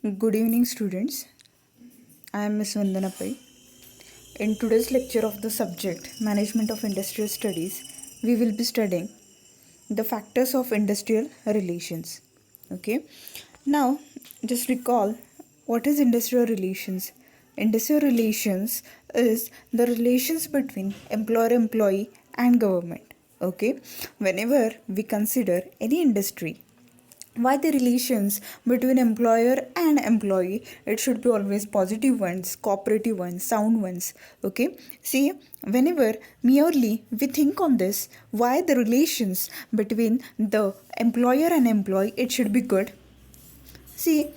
Good evening, students. I am Ms. Vandana Pai. In today's lecture of the subject Management of Industrial Studies, we will be studying the factors of industrial relations. Okay. Now, just recall what is industrial relations. Industrial relations is the relations between employer-employee and government. Okay. Whenever we consider any industry, why the relations between employer and employee, it should be always positive ones, cooperative ones, sound ones. Okay, see, whenever merely we think on this, why the relations between the employer and employee, it should be good. See,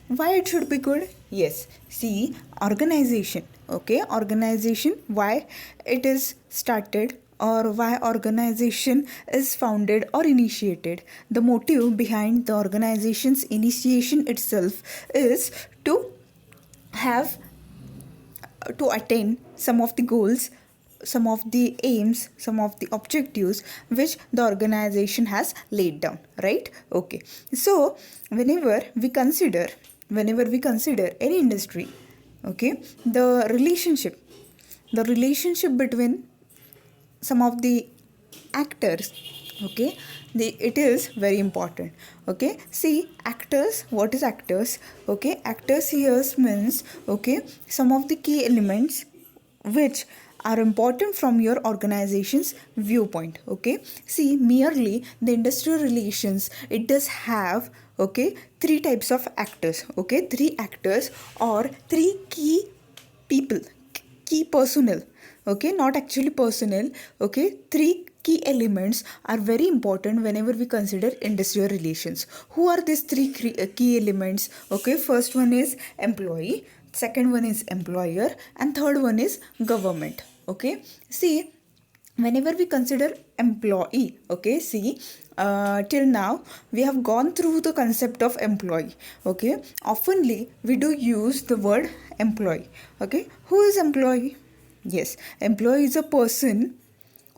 why it should be good? Yes, see, organization. Okay, organization, why it is started or why organization is founded or initiated. The motive behind the organization's initiation itself is to have to attain some of the goals, some of the aims, some of the objectives which the organization has laid down, right? Okay, so whenever we consider any industry, okay, the relationship between some of the actors, okay, it is very important. Okay, see, actors, what is actors? Okay, actors here means, okay, some of the key elements which are important from your organization's viewpoint. Okay, see, merely the industrial relations, it does have, okay, three types of actors. Okay, three actors or three key people, key personnel. Okay, not actually personnel. Okay, three key elements are very important whenever we consider industrial relations. Who are these three key elements? Okay, first one is employee, second one is employer, and third one is government. Okay, see, whenever we consider employee, okay, see, till now we have gone through the concept of employee. Okay, oftenly we do use the word employee. Okay, who is employee? Yes, employee is a person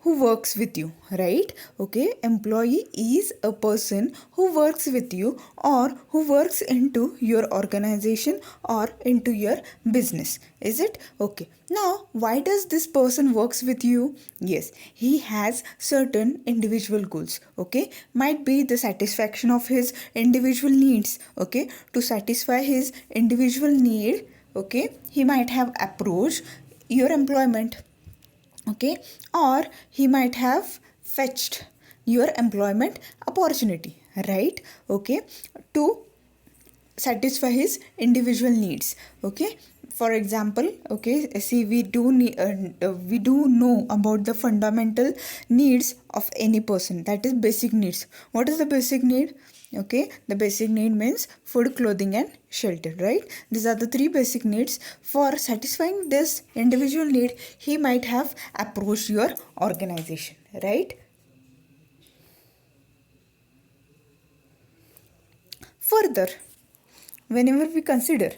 who works with you, right? Okay, employee is a person who works with you or who works into your organization or into your business. Is it? Okay. Now, why does this person works with you? Yes, he has certain individual goals. Okay, might be the satisfaction of his individual needs. Okay, to satisfy his individual need, okay, he might have approached your employment. Okay, or he might have fetched your employment opportunity, right? Okay, to satisfy his individual needs. Okay, for example, okay, see, we do know about the fundamental needs of any person, that is basic needs. What is the basic need? Okay, the basic need means food, clothing, and shelter, right? These are the three basic needs. For satisfying this individual need, he might have approached your organization, right? Further, whenever we consider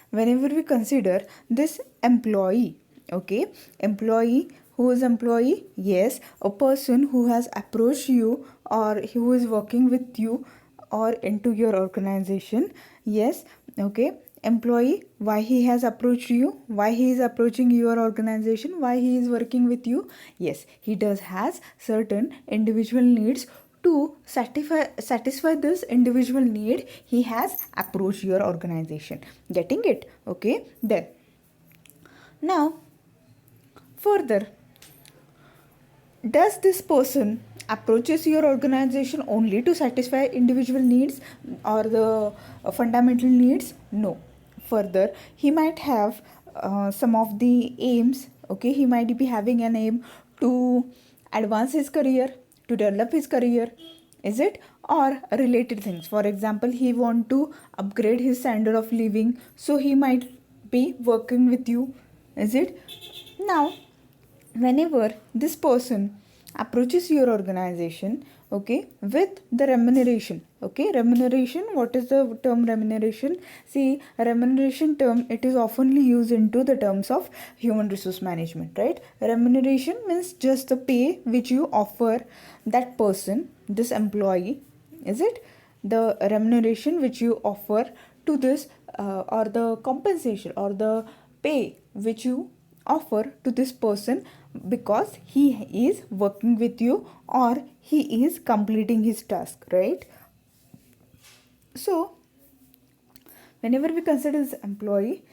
whenever we consider this employee, okay, employee, who is employee? Yes, a person who has approached you or who is working with you or into your organization. Yes, okay, employee, why he has approached you, why he is approaching your organization, why he is working with you? Yes, he does has certain individual needs. To satisfy this individual need, he has approached your organization. Getting it? Okay, then now further, does this person approaches your organization only to satisfy individual needs or the fundamental needs? No. Further, he might have some of the aims. Okay, he might be having an aim to advance his career, to develop his career. Is it? Or related things. For example, he want to upgrade his standard of living, so he might be working with you. Is it? Now, whenever this person approaches your organization, okay, with the remuneration. Okay, remuneration, what is the term remuneration? See, remuneration term, it is oftenly used into the terms of human resource management, right? Remuneration means just the pay which you offer that person, this employee. Is it? the remuneration which you offer to this, or the compensation or the pay which you offer to this person, because he is working with you or he is completing his task, right? So whenever we consider this employee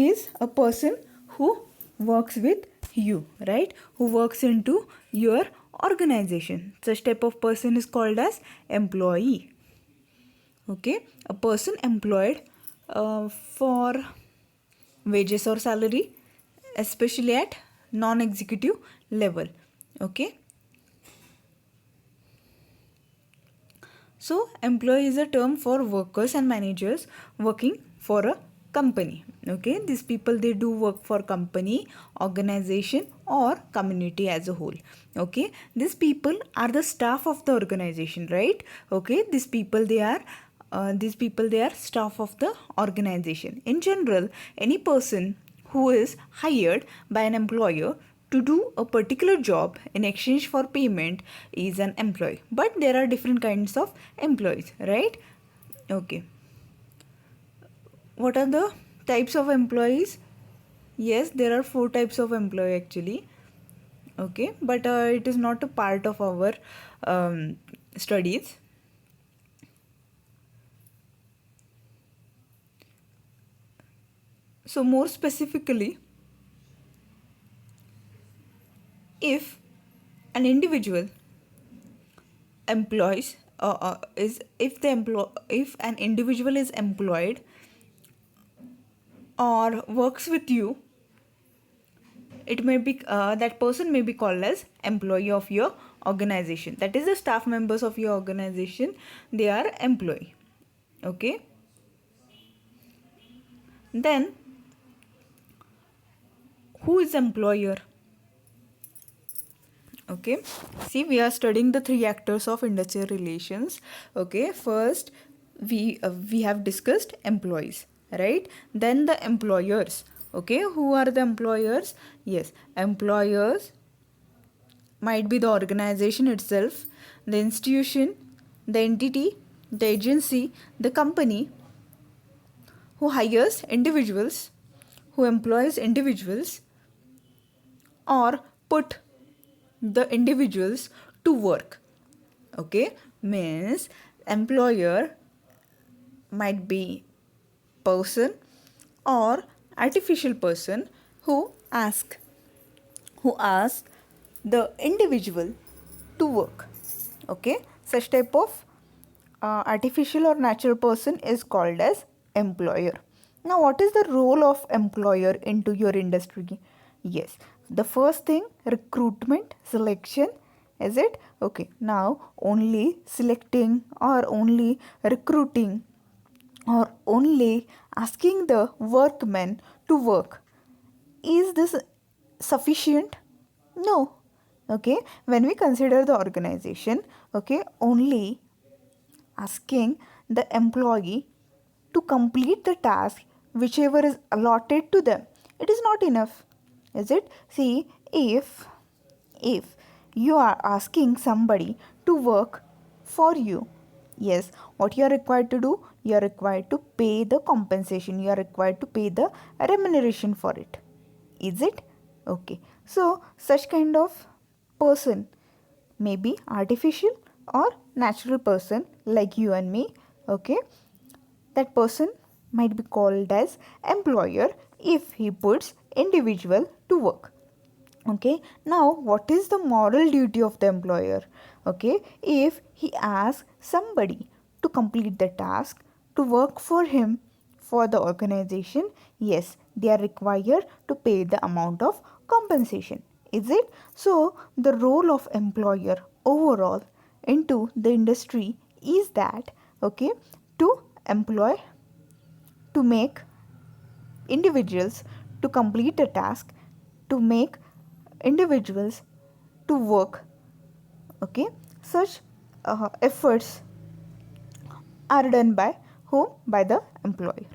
is a person who works with you, right? Who works into your organization. Such type of person is called as employee. Okay, a person employed for wages or salary, especially at non-executive level. Okay, so, employee is a term for workers and managers working for a company. Okay, these people, they do work for company, organization, or community as a whole. Okay, these people are the staff of the organization, right? Okay, these people they are staff of the organization. In general, any person who is hired by an employer to do a particular job in exchange for payment is an employee. But there are different kinds of employees, right? Okay, what are the types of employees? Yes, there are 4 types of employee actually. Okay, but it is not a part of our studies. So more specifically, if an individual employs is if an individual is employed or works with you, it may be that person may be called as employee of your organization. That is the staff members of your organization, they are employee. Okay, then who is employer? Okay, see, we are studying the 3 actors of industrial relations. Okay, first we have discussed employees, right? Then the employers. Okay, who are the employers? Yes, employers might be the organization itself, the institution, the entity, the agency, the company who hires individuals, who employs individuals, or put the individuals to work. Okay, means employer might be person or artificial person who ask the individual to work. Okay, such type of artificial or natural person is called as employer. Now, what is the role of employer into your industry? Yes, the first thing, recruitment, selection. Is it okay? Now, only selecting or only recruiting or only asking the workmen to work, is this sufficient? No. Okay, when we consider the organization, okay, only asking the employee to complete the task whichever is allotted to them, it is not enough, is it? See, if you are asking somebody to work for you, yes, what you are required to do, you are required to pay the compensation, you are required to pay the remuneration for it, is it? Okay, so such kind of person may be artificial or natural person like you and me. Okay, that person might be called as employer if he puts individual to work. Okay, now what is the moral duty of the employer? Okay, if he asks somebody to complete the task, to work for him, for the organization, yes, they are required to pay the amount of compensation, is it? So the role of employer overall into the industry is that, okay, to employ, to make individuals to complete a task, to make individuals to work. Okay, such efforts are done by whom? By the employer.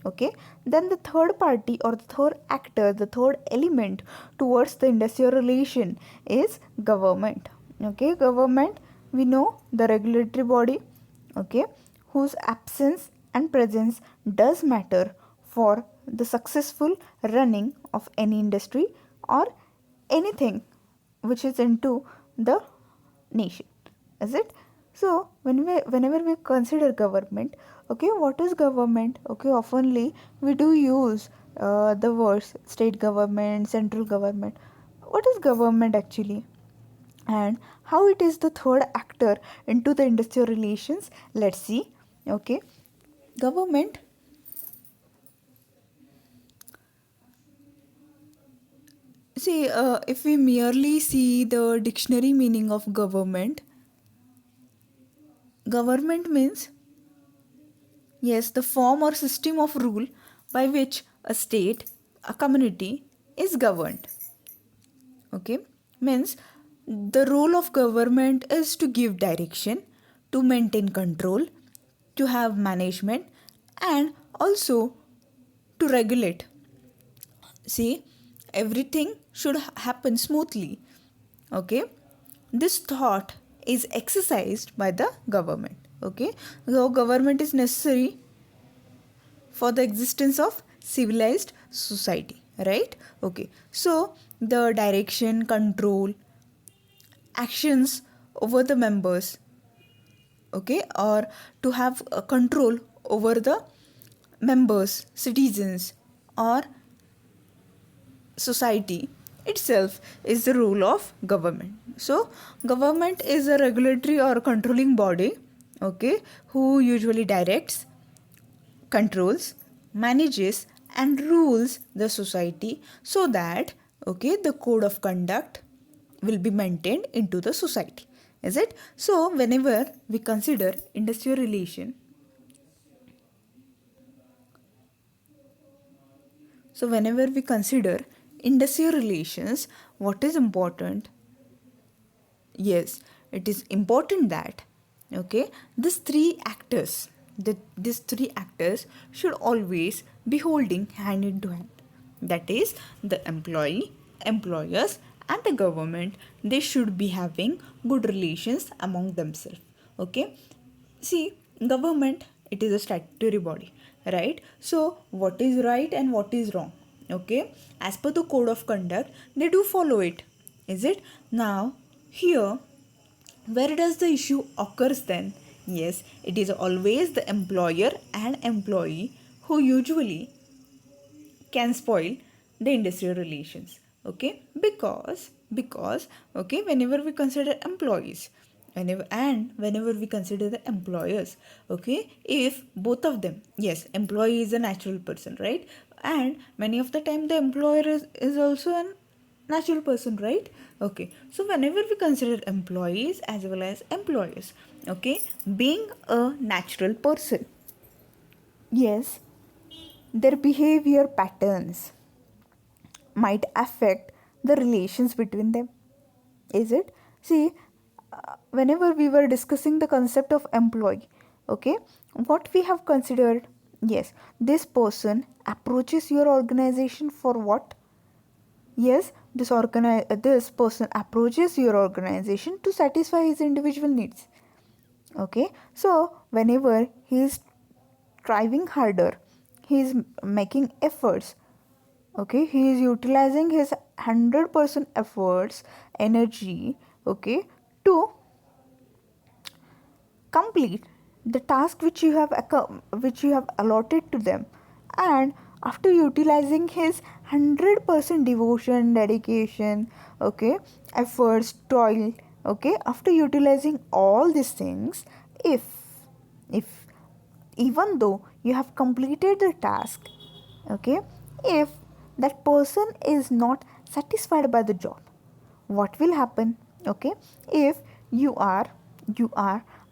Okay, then the third party or the third actor, the third element towards the industrial relation is government. Okay, government, we know, the regulatory body. okay, whose absence and presence does matter for the successful running of any industry or anything which is into the nation, is it? So whenever we consider government, okay, what is government? Okay, oftenly we do use the words state government, central government. What is government actually, and how it is the third actor into the industrial relations? Let's see. Okay, government, see, if we merely see the dictionary meaning of government, government means, yes, the form or system of rule by which a state, a community is governed. Okay, means the role of government is to give direction, to maintain control, to have management, and also to regulate. See, everything should happen smoothly. Okay, this thought is exercised by the government. Okay, so government is necessary for the existence of civilized society, right? Okay, so the direction, control, actions over the members, okay, or to have control over the members, citizens, or society itself is the role of government. So government is a regulatory or controlling body, okay, who usually directs, controls, manages, and rules the society so that, okay, the code of conduct will be maintained into the society, is it? So whenever we consider industrial relation, so whenever we consider industrial relations, what is important? Yes, it is important that, okay, these three actors should always be holding hand in hand. That is, the employee, employers, and the government. They should be having good relations among themselves. Okay, see, government, it is a statutory body, right? So what is right and what is wrong, okay, as per the code of conduct, they do follow it, is it? Now here, where does the issue occurs then? Yes, it is always the employer and employee who usually can spoil the industrial relations. Okay, because okay, whenever we consider employees, whenever we consider the employers, okay, if both of them, yes, employee is a natural person, right? And many of the time the employer is also an natural person, right? Okay, so whenever we consider employees as well as employers, okay, being a natural person, yes, their behavior patterns might affect the relations between them, is it? See, whenever we were discussing the concept of employee, okay, what we have considered, yes, this person approaches your organization for what? Yes, this person approaches your organization to satisfy his individual needs. Okay, so whenever he is striving harder, he is making efforts, okay, he is utilizing his 100% efforts, energy, okay, to complete the task which you have allotted to them. And after utilizing his 100% devotion, dedication, okay, efforts, toil, okay, after utilizing all these things, if even though you have completed the task, okay, if that person is not satisfied by the job, what will happen? Okay, if you are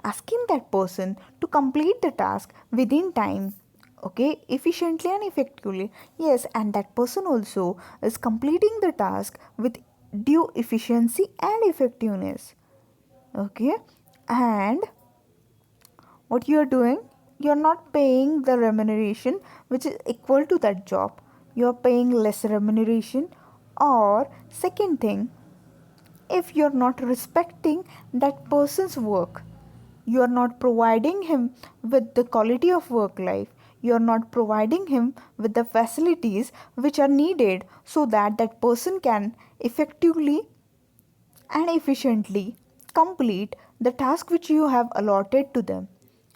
asking that person to complete the task within time, okay, efficiently and effectively, yes, and that person also is completing the task with due efficiency and effectiveness, okay, and what you are doing, you are not paying the remuneration which is equal to that job, you are paying less remuneration. Or second thing, if you're not respecting that person's work, You are not providing him with the quality of work life. You are not providing him with the facilities which are needed so that that person can effectively and efficiently complete the task which you have allotted to them.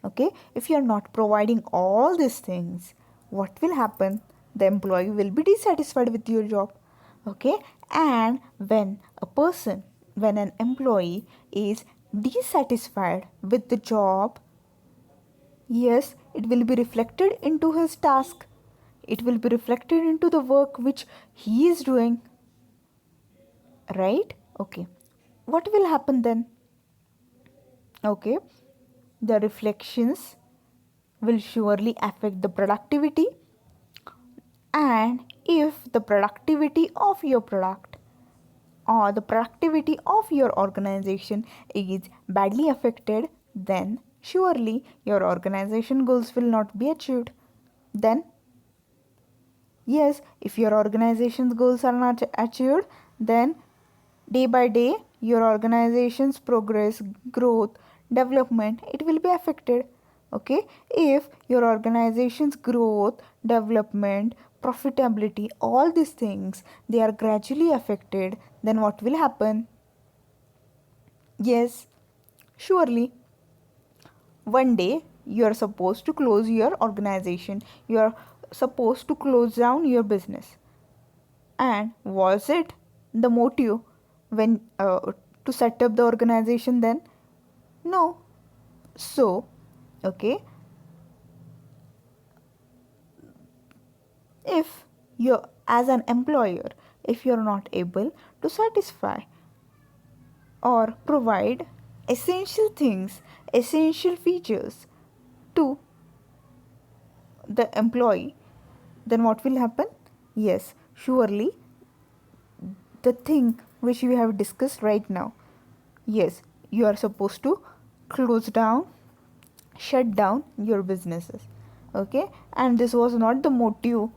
Okay, if you are not providing all these things, what will happen? The employee will be dissatisfied with your job. Okay, and when an employee is dissatisfied with the job, yes, it will be reflected into his task. It will be reflected into the work which he is doing, right? Okay, what will happen then? Okay, the reflections will surely affect the productivity, and if the productivity of your product or the productivity of your organization is badly affected, then surely your organization goals will not be achieved. Then yes, if your organization's goals are not achieved, then day by day your organization's progress, growth, development, it will be affected. Okay, if your organization's growth, development, profitability, all these things, they are gradually affected, then what will happen? Yes, surely one day you are supposed to close your organization, you are supposed to close down your business. And was it the motive when to set up the organization then? No. So, okay, if you as an employer, if you're not able to satisfy or provide essential things, essential features to the employee, then what will happen? Yes, surely the thing which we have discussed right now. Yes, you are supposed to close down, shut down your businesses. Okay, and this was not the motive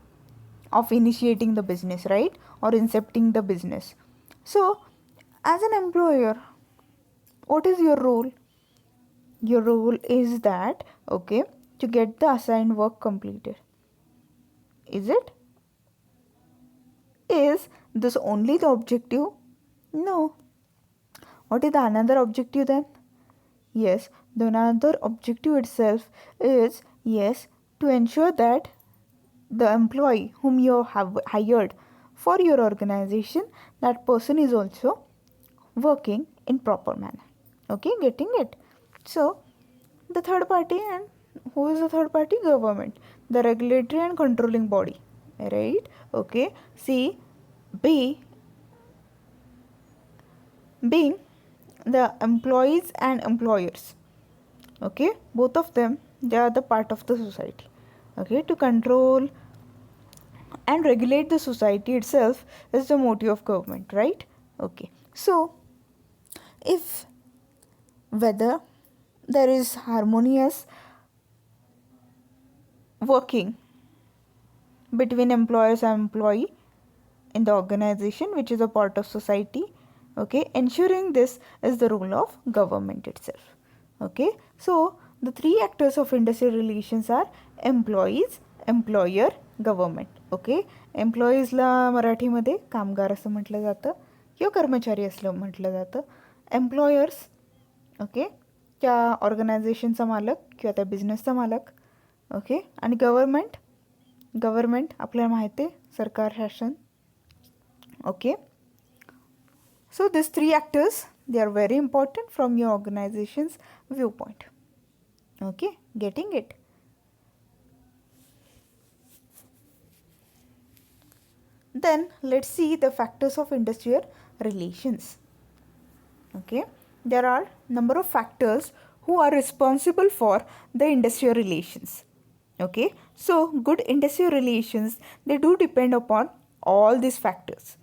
of initiating the business, right? Or incepting the business. So, as an employer, what is your role? Your role is that, okay, to get the assigned work completed. Is it? Is this only the objective? No. What is the another objective then? Yes, the another objective itself is, yes, to ensure that the employee whom you have hired for your organization, that person is also working in proper manner. Okay, getting it? So the third party, and who is the third party? Government, the regulatory and controlling body, right? Okay, see, B being the employees and employers, okay, both of them, they are the part of the society. Okay, to control and regulate the society itself is the motive of government, right? Okay, so if whether there is harmonious working between employers and employee in the organization which is a part of society, okay, ensuring this is the role of government itself. Okay, so the three actors of industrial relations are employees, employer, government. Okay, एम्प्लॉईजला मराठीमध्ये कामगार असं म्हटलं जातं किंवा कर्मचारी असलं म्हटलं जातं. एम्प्लॉयर्स, ओके, त्या ऑर्गनायझेशनचा मालक किंवा त्या बिझनेसचा मालक. ओके, आणि गव्हर्मेंट, गव्हर्मेंट आपल्याला माहिती आहे सरकार, शासन. Okay, so these three actors, they are very important from your organization's viewpoint. Okay, getting it? Then let's see the factors of industrial relations. Okay, there are number of factors who are responsible for the industrial relations. Okay, so good industrial relations, they do depend upon all these factors.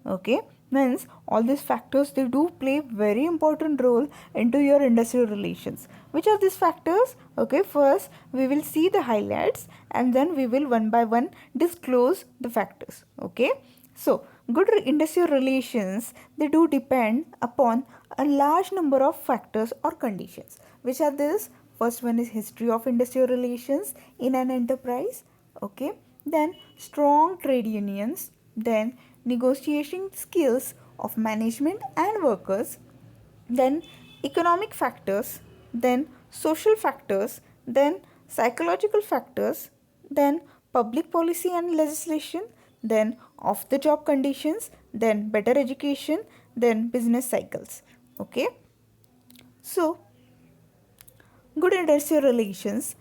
Okay, means all these factors, they do play very important role into your industrial relations. Which are these factors? Okay, first we will see the highlights and then we will one by one disclose the factors. Okay, so good industrial relations, they do depend upon a large number of factors or conditions. Which are this? First one is history of industrial relations in an enterprise. Okay. Then strong trade unions. Then negotiation skills of management and workers. Then economic factors. Then social factors. Then psychological factors. Then public policy and legislation. Then off the job conditions. Then better education. Then business cycles. Okay. So good industrial relations,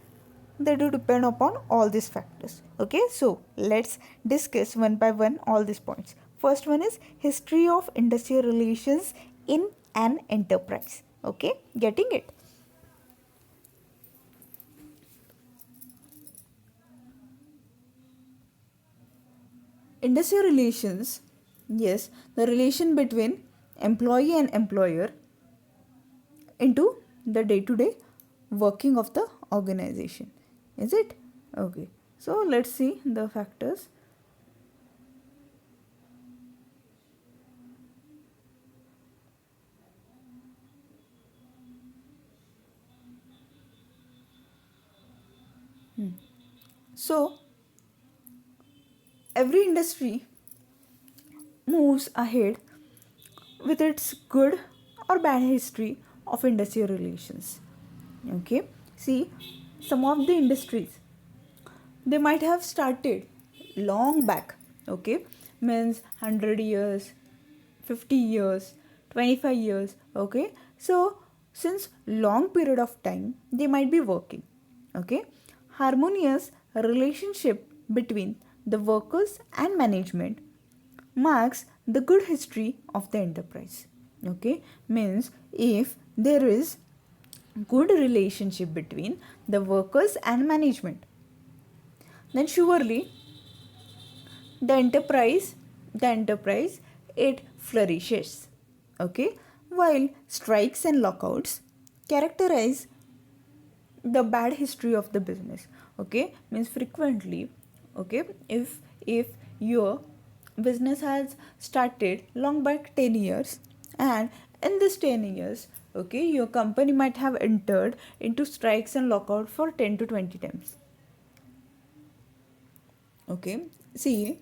they do depend upon all these factors. Okay, so let's discuss one by one all these points. First one is history of industrial relations in an enterprise. Okay, getting it? Industrial relations, yes, the relation between employee and employer into the day to day working of the organization. Is it? Okay. So let's see the factors. So every industry moves ahead with its good or bad history of industrial relations. Okay. See, some of the industries, they might have started long back. Okay, means 100 years, 50 years, 25 years. Okay, so since long period of time they might be working. Okay, harmonious relationship between the workers and management marks the good history of the enterprise. Okay, means if there is good relationship between the workers and management, then surely the enterprise it flourishes. Okay, while strikes and lockouts characterize the bad history of the business. Okay, means frequently, okay, if your business has started long back 10 years, and in this 10 years, okay, your company might have entered into strikes and lockout for 10 to 20 times. Okay, see,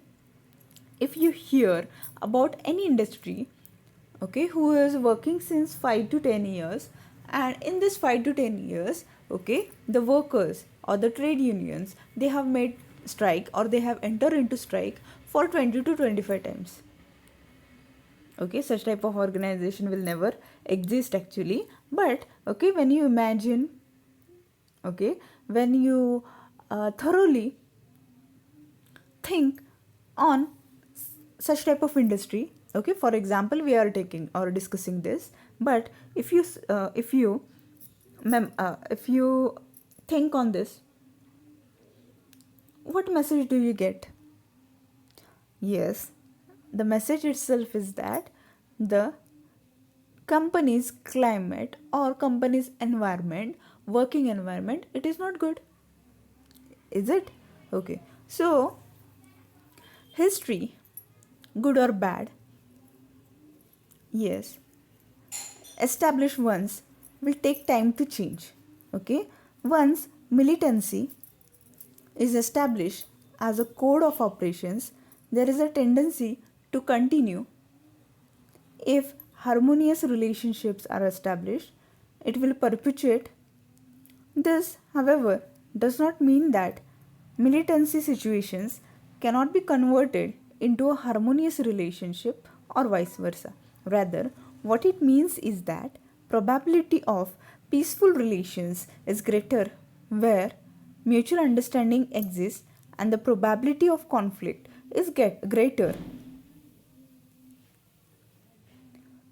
if you hear about any industry, okay, who is working since 5 to 10 years, and in this 5 to 10 years, okay, the workers or the trade unions, they have made strike or they have entered into strike for 20 to 25 times. Okay, such type of organization will never exist actually. But okay, when you imagine, okay, when you thoroughly think on such type of industry, okay, for example, we are taking or discussing this, but if you think on this, what message do you get? Yes, the message itself is that the company's climate or company's environment, working environment, it is not good. Is it? Okay, so history, good or bad, yes, established ones will take time to change. Okay, once militancy is established as a code of operations, there is a tendency to continue. If harmonious relationships are established, it will perpetuate. This, however, does not mean that militancy situations cannot be converted into a harmonious relationship or vice versa. Rather, what it means is that probability of peaceful relations is greater where mutual understanding exists, and the probability of conflict is greater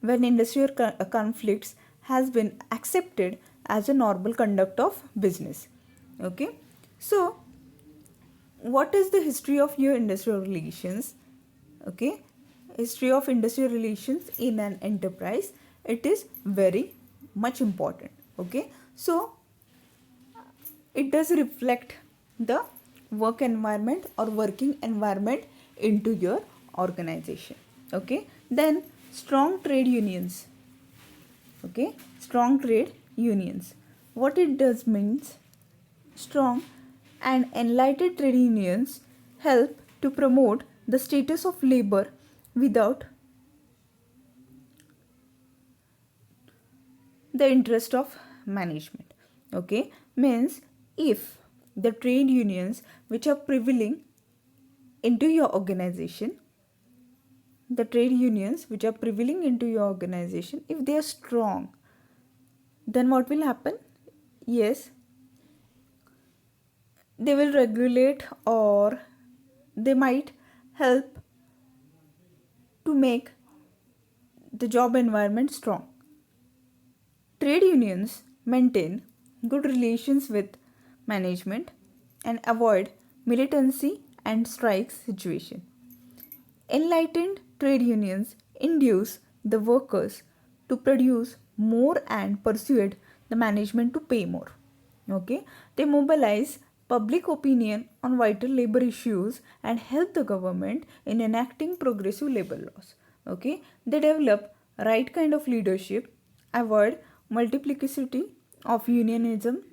when industrial conflicts has been accepted as a normal conduct of business. Okay, so what is the history of your industrial relations? Okay, history of industrial relations in an enterprise, it is very much important. Okay, so it does reflect the work environment or working environment into your organization. Okay, then strong trade unions. Okay, strong trade unions, what it does means, strong and enlightened trade unions help to promote the status of labor without the interest of management. Okay, means if the trade unions which are prevailing into your organization, the trade unions which are prevailing into your organization, if they are strong, then what will happen? Yes, they will regulate, or they might help to make the job environment strong. Trade unions maintain good relations with management and avoid militancy and strike situation. Enlightened trade unions induce the workers to produce more and persuade the management to pay more. Okay, they mobilize public opinion on vital labor issues and help the government in enacting progressive labor laws. Okay, they develop right kind of leadership, avoid multiplicity of unionism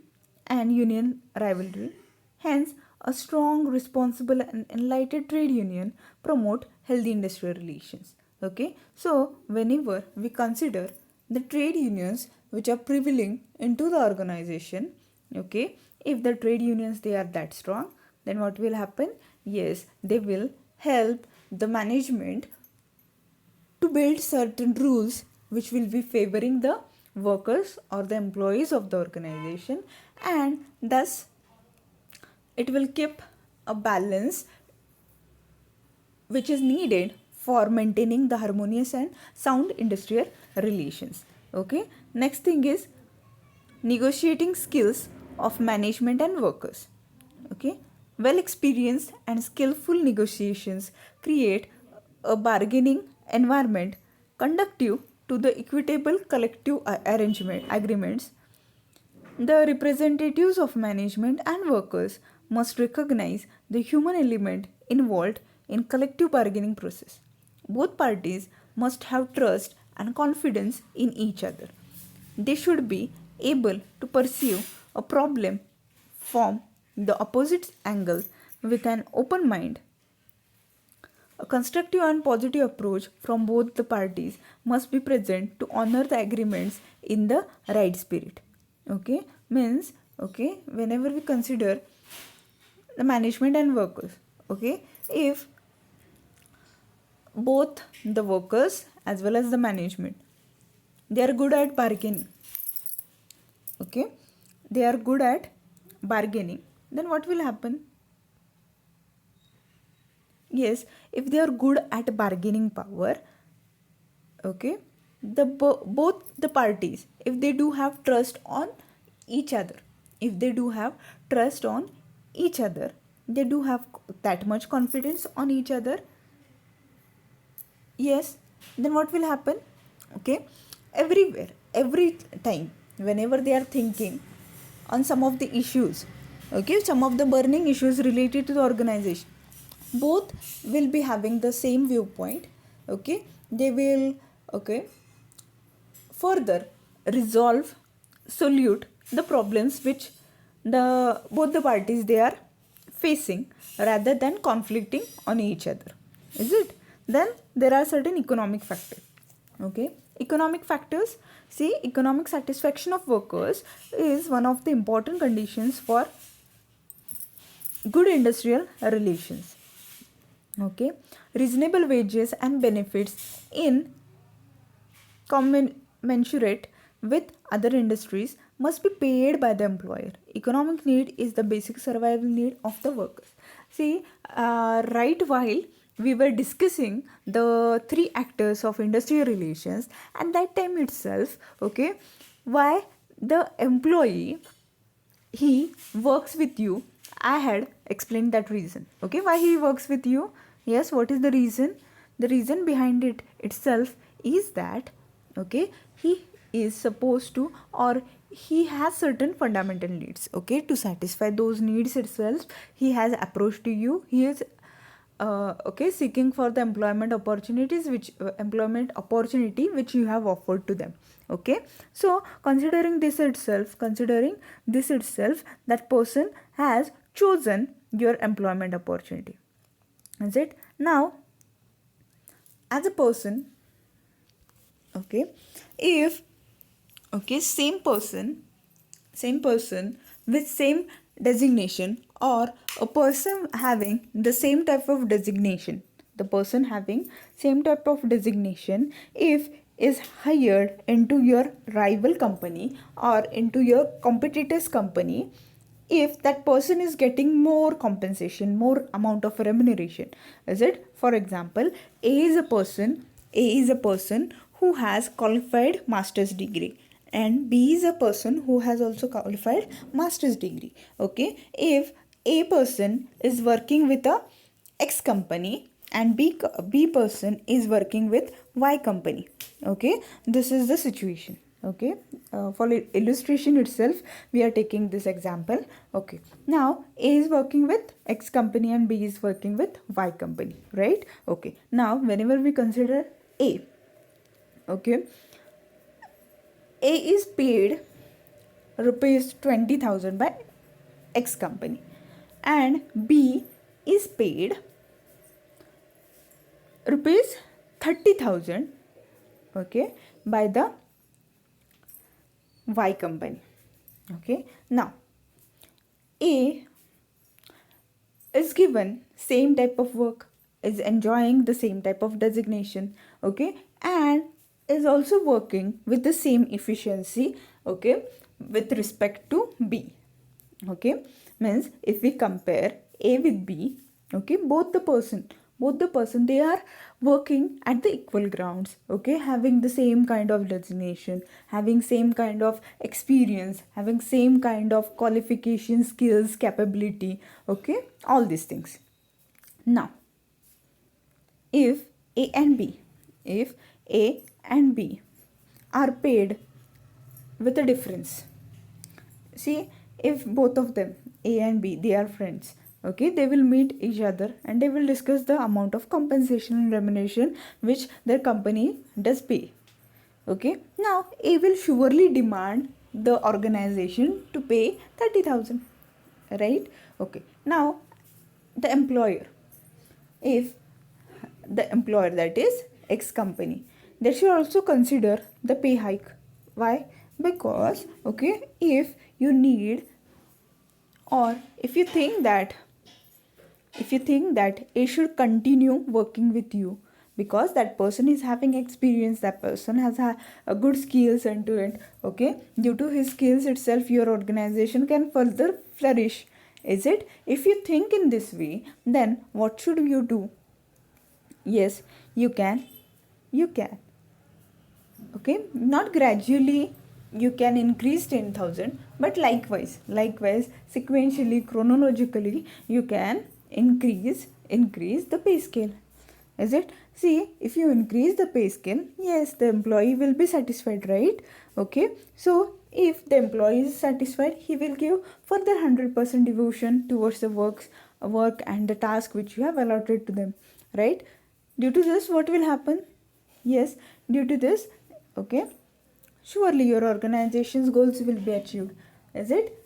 and union rivalry. Hence, a strong, responsible, and enlightened trade union promote healthy industrial relations. Okay, so whenever we consider the trade unions which are prevailing into the organization, okay, if the trade unions they are that strong, then what will happen? Yes, they will help the management to build certain rules which will be favoring the workers or the employees of the organization, and thus it will keep a balance which is needed for maintaining the harmonious and sound industrial relations. Okay, next thing is negotiating skills of management and workers. Okay, well experienced and skillful negotiations create a bargaining environment conducive to the equitable collective arrangement agreements. The representatives of management and workers must recognize the human element involved in collective bargaining process. Both parties must have trust and confidence in each other. They should be able to perceive a problem from the opposite angle with an open mind. A constructive and positive approach from both the parties must be present to honor the agreements in the right spirit. Okay, means, okay, whenever we consider the management and workers, okay, if both the workers as well as the management they are good at bargaining, okay, they are good at bargaining, then what will happen? Yes, if they are good at bargaining power, okay, the both the parties, if they do have trust on each other, if they do have trust on each other, they do have that much confidence on each other, yes, then what will happen? Okay, everywhere, every time, whenever they are thinking on some of the issues, okay, some of the burning issues related to the organization, both will be having the same viewpoint. Okay, they will, okay, further resolve, solute the problems which the both the parties they are facing rather than conflicting on each other, is it? Then there are certain economic factors. Okay, economic factors, see, economic satisfaction of workers is one of the important conditions for good industrial relations. Okay, reasonable wages and benefits in commensurate with other industries must be paid by the employer. Economic need is the basic survival need of the workers. See, right while we were discussing the three actors of industrial relations, at that time itself, okay, why the employee he works with you, I had explained that reason. Okay, why he works with you? Yes, what is the reason? The reason behind it itself is that, okay, he is supposed to, or he has certain fundamental needs. Okay, to satisfy those needs itself, he has approached to you. He is okay, seeking for the employment opportunity which you have offered to them. Okay, so considering this itself, that person has chosen your employment opportunity. Is it? Now, as a person, okay, if, okay, same person with same designation, or a person having the same type of designation, the person having same type of designation, if is hired into your rival company or into your competitor's company, if that person is getting more compensation, more amount of remuneration. Is it? For example, a is a person who has qualified master's degree, and B is a person who has also qualified master's degree. Okay, if A person is working with a X company and B person is working with Y company. Okay, this is the situation. Okay, for illustration itself we are taking this example. Okay, now A is working with X company and B is working with Y company, right? Okay, now whenever we consider A, okay, A is paid rupees 20,000 by X company, and B is paid rupees 30,000, okay, by the Y company. Okay, now A is given same type of work, is enjoying the same type of designation, okay, and is also working with the same efficiency, okay, with respect to B. Okay, means if we compare A with B, okay, both the person they are working at the equal grounds, okay, having the same kind of designation, having same kind of experience, having same kind of qualification, skills, capability, okay, all these things. Now, if A and B, if A and B are paid with a difference, see, if both of them, A and B, they are friends, okay, they will meet each other and they will discuss the amount of compensation and remuneration which their company does pay. Okay, now A will surely demand the organization to pay 30,000, right? Okay, now the employer, if the employer, that is X company, they should also consider the pay hike. Why? Because, okay, if you need, or if you think that A should continue working with you because that person is having experience, that person has a good skills into it, okay, due to his skills itself your organization can further flourish. Is it? If you think in this way, then what should you do? Yes, you can, okay, not gradually you can increase 10,000, but likewise sequentially, chronologically you can increase the pay scale. Is it? See, if you increase the pay scale, yes, the employee will be satisfied, right? Okay, so if the employee is satisfied, he will give further 100% devotion towards the work and the task which you have allotted to them, right? Due to this, what will happen? Yes, due to this, okay, surely your organization's goals will be achieved. Is it?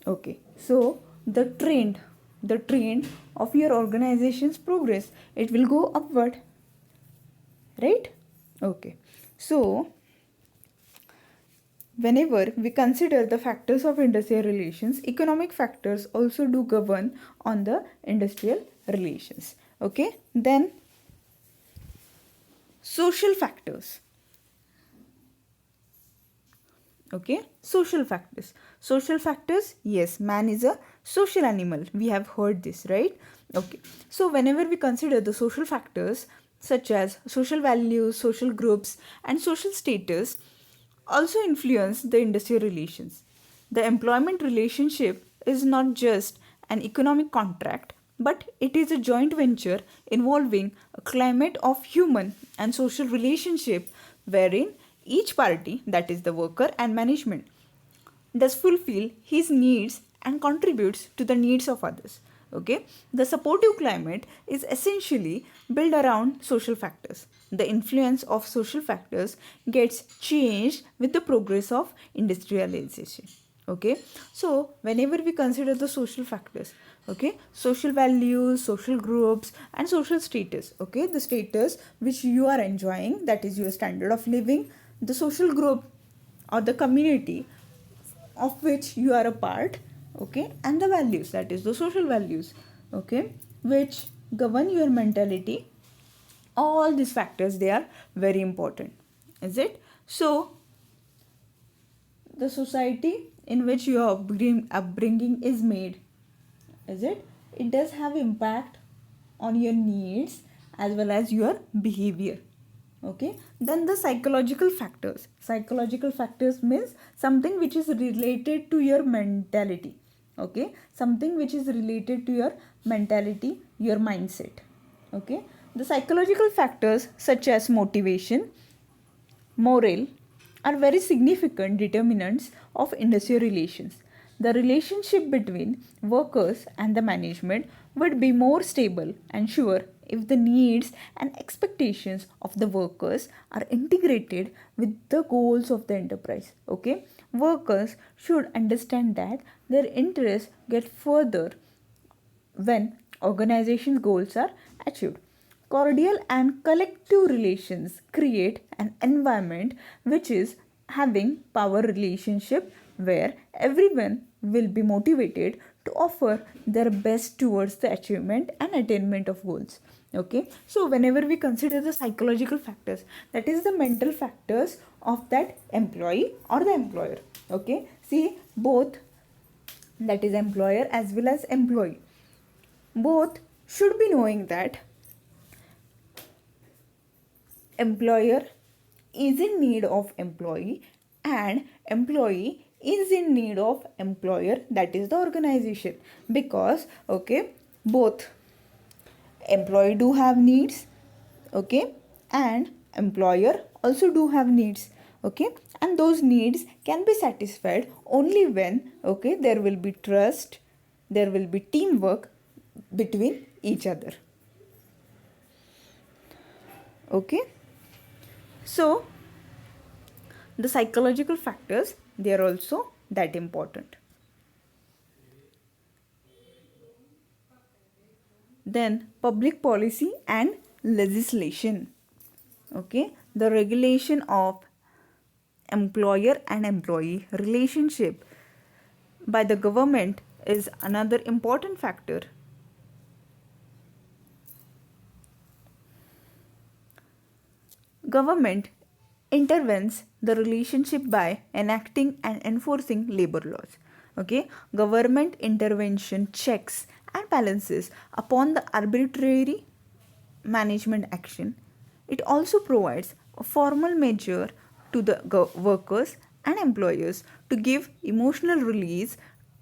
Okay, so the trend of your organization's progress, it will go upward, right? Okay, so whenever we consider the factors of industrial relations, economic factors also do govern on the industrial relations. Okay, then social factors. Okay, social factors, yes, man is a social animal, we have heard this, right? Okay, so whenever we consider the social factors such as social values, social groups, and social status also influence the industrial relations. The employment relationship is not just an economic contract, but it is a joint venture involving a climate of human and social relationship wherein each party, that is the worker and management, does fulfill his needs and contributes to the needs of others. Okay, the supportive climate is essentially built around social factors. The influence of social factors gets changed with the progress of industrialization. Okay, so whenever we consider the social factors, okay, social values, social groups, and social status, okay, the status which you are enjoying, that is your standard of living, the social group or the community of which you are a part, okay, and the values, that is the social values, okay, which govern your mentality. All these factors, they are very important, is it? So the society in which your upbringing is made, is it does have impact on your needs as well as your behavior. Okay, then the psychological factors means something which is related to your mentality. Okay, something which is related to your mentality, your mindset. Okay, the psychological factors such as motivation, morale are very significant determinants of industrial relations. The relationship between workers and the management would be more stable and sure if the needs and expectations of the workers are integrated with the goals of the enterprise. Okay, workers should understand that their interests get further when organization goals are achieved. Cordial and collective relations create an environment which is having power relationship where everyone will be motivated to offer their best towards the achievement and attainment of goals. Okay, so whenever we consider the psychological factors, that is the mental factors of that employee or the employer. Okay, see, both, that is employer as well as employee, both should be knowing that employer is in need of employee and employee is in need of employer, that is the organization. Because okay, both employee do have needs, okay, and employer also do have needs. Okay, and those needs can be satisfied only when, okay, there will be trust, there will be teamwork between each other. Okay, so the psychological factors, they are also that important. Then public policy and legislation. Okay, the regulation of employer and employee relationship by the government is another important factor. Government intervenes the relationship by enacting and enforcing labor laws. Okay, government intervention checks and balances upon the arbitrary management action. It also provides a formal measure to the workers and employers to give emotional release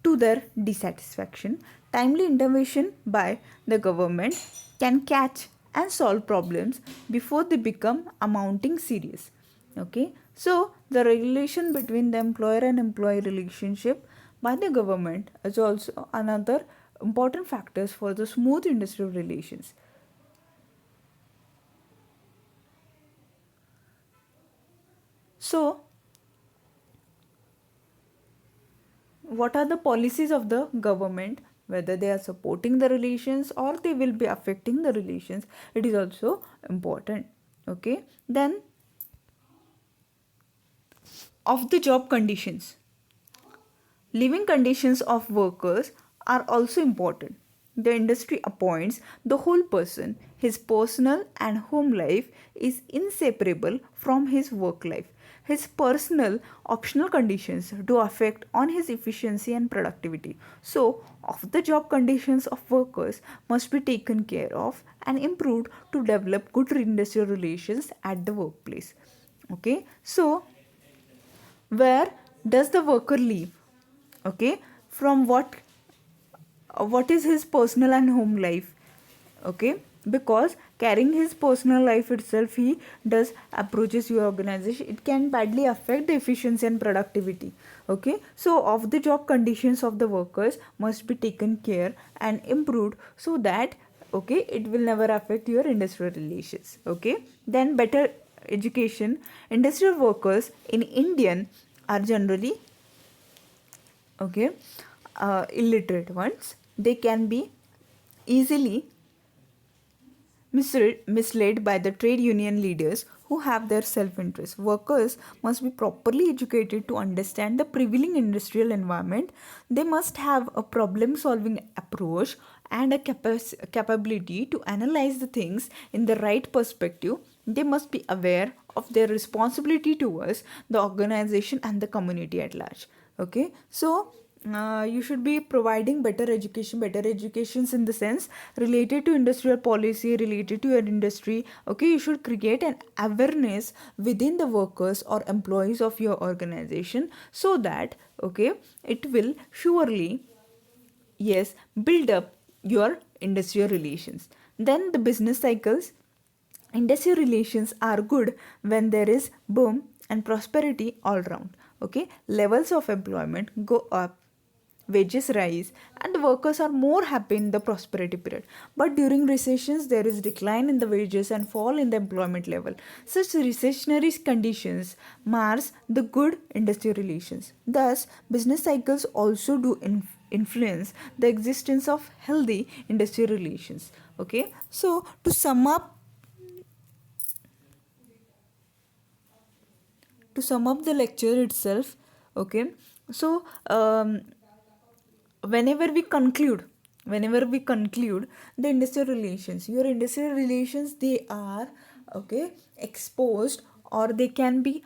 to their dissatisfaction. Timely intervention by the government can catch and solve problems before they become amounting serious. Okay, so the regulation between the employer and employee relationship by the government is also another important factors for the smooth industrial relations. So what are the policies of the government, whether they are supporting the relations or they will be affecting the relations, it is also important. Okay, then of the job conditions, living conditions of workers are also important. The industry appoints the whole person. His personal and home life is inseparable from his work life. His personal optional conditions do affect on his efficiency and productivity. So, of the job conditions of workers must be taken care of and improved to develop good industrial relations at the workplace. Okay, so where does the worker live? Okay, from what is his personal and home life? Okay, because carrying his personal life itself, he does approaches your organization, it can badly affect the efficiency and productivity. Okay, so of the job conditions of the workers must be taken care and improved, so that, okay, it will never affect your industrial relations. Okay, then better education. Industrial workers in Indian are generally, okay, illiterate ones. They can be easily misled by the trade union leaders who have their self-interest. Workers must be properly educated to understand the prevailing industrial environment. They must have a problem-solving approach and a capability to analyze the things in the right perspective. They must be aware of their responsibility towards the organization and the community at large. Okay, so you should be providing better educations in the sense related to industrial policy, related to your industry. Okay, you should create an awareness within the workers or employees of your organization, so that, okay, it will surely, yes, build up your industrial relations. Then the business cycles. Industrial relations are good when there is boom and prosperity all round. Okay, levels of employment go up, wages rise, and the workers are more happy in the prosperity period. But during recessions, there is decline in the wages and fall in the employment level. Such recessionary conditions mars the good industrial relations. Thus, business cycles also do influence the existence of healthy industrial relations. Okay, so to sum up the lecture itself, okay, so whenever we conclude the industrial relations, your industrial relations, they are, okay, exposed, or they can be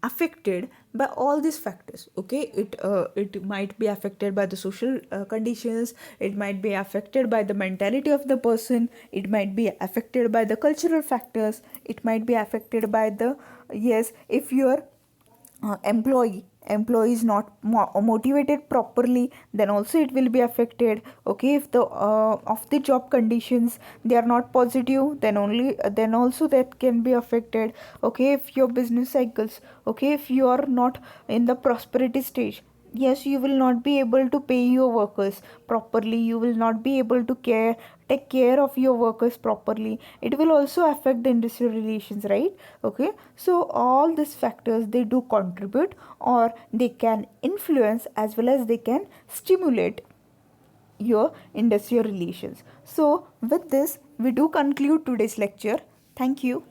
affected by all these factors. Okay, it might be affected by the social conditions, it might be affected by the mentality of the person, it might be affected by the cultural factors, it might be affected by the, yes, if your employee is not motivated properly, then also it will be affected. Okay, if the of the job conditions, they are not positive, then also that can be affected. Okay, if your business cycles, okay, if you are not in the prosperity stage, yes, you will not be able to pay your workers properly, you will not be able to take care of your workers properly, it will also affect the industrial relations, right? Okay, so all these factors, they do contribute, or they can influence as well as they can stimulate your industrial relations. So with this, we do conclude today's lecture. Thank you.